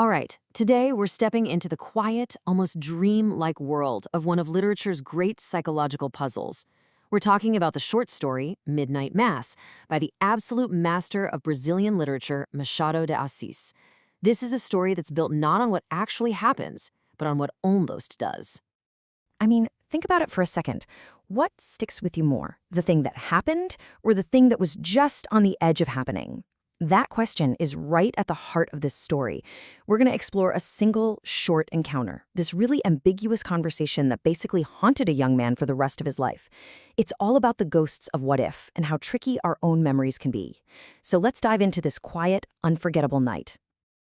All right, today we're stepping into the quiet, almost dream-like world of one of literature's great psychological puzzles. We're talking about the short story, Midnight Mass, by the absolute master of Brazilian literature, Machado de Assis. This is a story that's built not on what actually happens, but on what almost does. I mean, think about it for a second. What sticks with you more, the thing that happened or the thing that was just on the edge of happening? That question is right at the heart of this story. We're going to explore a single short encounter, this really ambiguous conversation that basically haunted a young man for the rest of his life. It's all about the ghosts of what if and how tricky our own memories can be. So let's dive into this quiet, unforgettable night.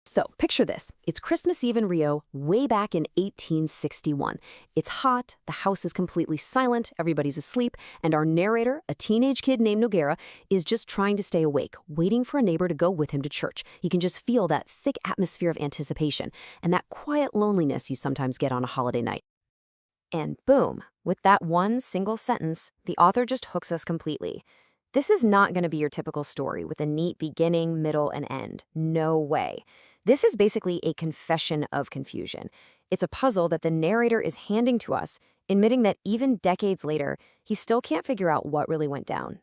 So, picture this. It's Christmas Eve in Rio, way back in 1861. It's hot, the house is completely silent, everybody's asleep, and our narrator, a teenage kid named Nogueira, is just trying to stay awake, waiting for a neighbor to go with him to church. He can just feel that thick atmosphere of anticipation and that quiet loneliness you sometimes get on a holiday night. And boom, with that one single sentence, the author just hooks us completely. This is not going to be your typical story with a neat beginning, middle, and end. No way. This is basically a confession of confusion. It's a puzzle that the narrator is handing to us, admitting that even decades later, he still can't figure out what really went down.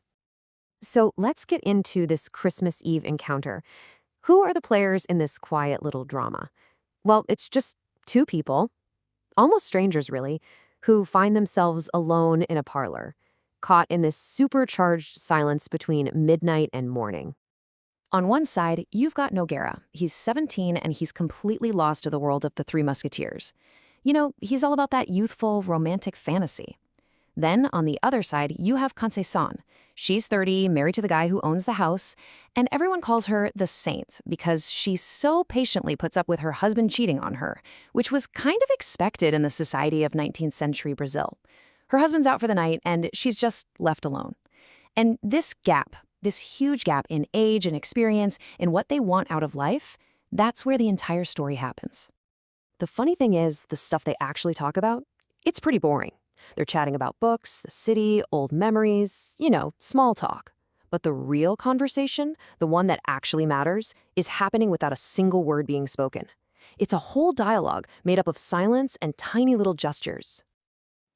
So let's get into this Christmas Eve encounter. Who are the players in this quiet little drama? Well, it's just two people, almost strangers really, who find themselves alone in a parlor, caught in this supercharged silence between midnight and morning. On one side, you've got Nogueira. He's 17 and he's completely lost to the world of the Three Musketeers. You know, he's all about that youthful, romantic fantasy. Then, on the other side, you have Conceição. She's 30, married to the guy who owns the house, and everyone calls her the Saint because she so patiently puts up with her husband cheating on her, which was kind of expected in the society of 19th century Brazil. Her husband's out for the night, and she's just left alone. And this huge gap in age and experience in what they want out of life, that's where the entire story happens. The funny thing is, the stuff they actually talk about, it's pretty boring. They're chatting about books, the city, old memories, small talk. But the real conversation, the one that actually matters, is happening without a single word being spoken. It's a whole dialogue made up of silence and tiny little gestures.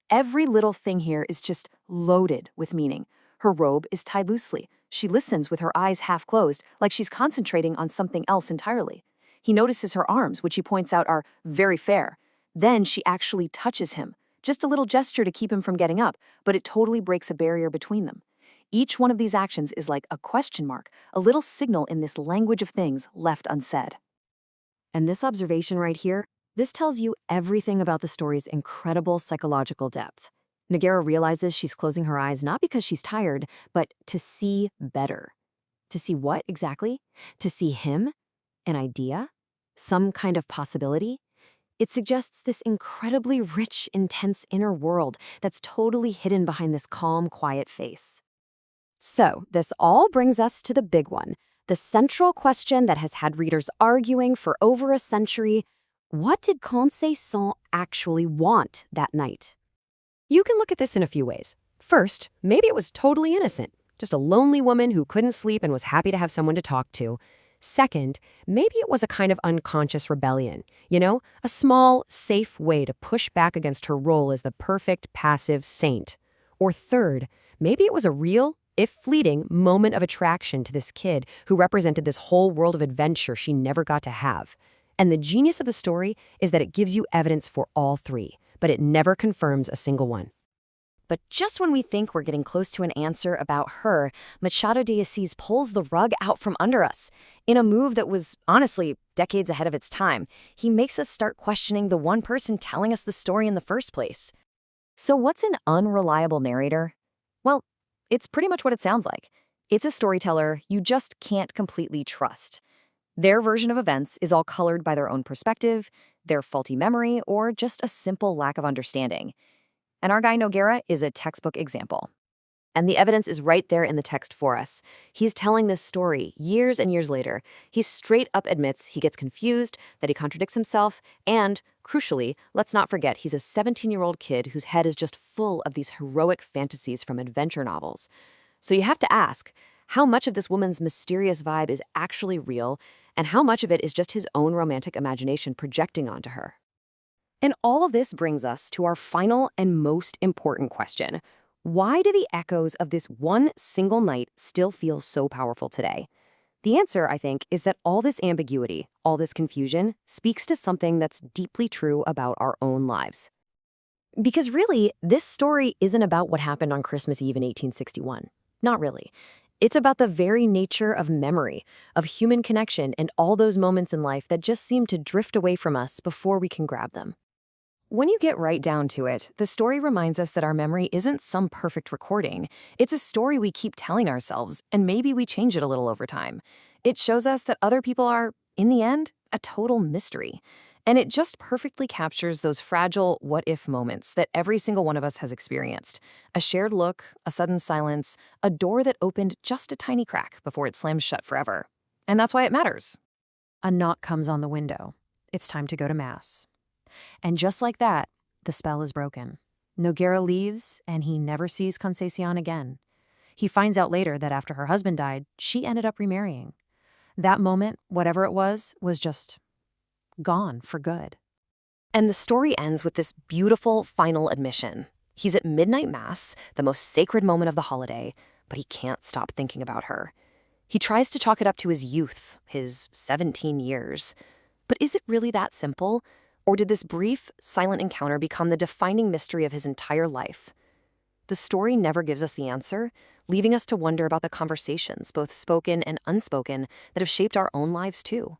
Every little thing here is just loaded with meaning. Her robe is tied loosely. She listens with her eyes half closed, like she's concentrating on something else entirely. He notices her arms, which he points out are very fair. Then she actually touches him. Just a little gesture to keep him from getting up, but it totally breaks a barrier between them. Each one of these actions is like a question mark, a little signal in this language of things left unsaid. And this observation right here, this tells you everything about the story's incredible psychological depth. Nogueira realizes she's closing her eyes not because she's tired, but to see better. To see what exactly? To see him? An idea? Some kind of possibility? It suggests this incredibly rich, intense inner world that's totally hidden behind this calm, quiet face. So, this all brings us to the big one, the central question that has had readers arguing for over a century. What did Conceição actually want that night? You can look at this in a few ways. First, maybe it was totally innocent, just a lonely woman who couldn't sleep and was happy to have someone to talk to. Second, maybe it was a kind of unconscious rebellion, a small, safe way to push back against her role as the perfect, passive saint. Or third, maybe it was a real, if fleeting, moment of attraction to this kid who represented this whole world of adventure she never got to have. And the genius of the story is that it gives you evidence for all three, but it never confirms a single one. But just when we think we're getting close to an answer about her, Machado de Assis pulls the rug out from under us. In a move that was, honestly, decades ahead of its time, he makes us start questioning the one person telling us the story in the first place. So what's an unreliable narrator? Well, it's pretty much what it sounds like. It's a storyteller you just can't completely trust. Their version of events is all colored by their own perspective, their faulty memory, or just a simple lack of understanding. And our guy Nogueira is a textbook example. And the evidence is right there in the text for us. He's telling this story years and years later. He straight up admits he gets confused, that he contradicts himself, and, crucially, let's not forget he's a 17-year-old kid whose head is just full of these heroic fantasies from adventure novels. So you have to ask, how much of this woman's mysterious vibe is actually real, and how much of it is just his own romantic imagination projecting onto her. And all of this brings us to our final and most important question. Why do the echoes of this one single night still feel so powerful today? The answer, I think, is that all this ambiguity, all this confusion, speaks to something that's deeply true about our own lives. Because really, this story isn't about what happened on Christmas Eve in 1861. Not really. It's about the very nature of memory, of human connection, and all those moments in life that just seem to drift away from us before we can grab them. When you get right down to it, the story reminds us that our memory isn't some perfect recording. It's a story we keep telling ourselves, and maybe we change it a little over time. It shows us that other people are, in the end, a total mystery. And it just perfectly captures those fragile what-if moments that every single one of us has experienced. A shared look, a sudden silence, a door that opened just a tiny crack before it slams shut forever. And that's why it matters. A knock comes on the window. It's time to go to Mass. And just like that, the spell is broken. Nogueira leaves, and he never sees Conceição again. He finds out later that after her husband died, she ended up remarrying. That moment, whatever it was just gone for good. And the story ends with this beautiful final admission. He's at midnight Mass, the most sacred moment of the holiday, but he can't stop thinking about her. He tries to chalk it up to his youth, his 17 years. But is it really that simple? Or did this brief, silent encounter become the defining mystery of his entire life? The story never gives us the answer, leaving us to wonder about the conversations, both spoken and unspoken, that have shaped our own lives too.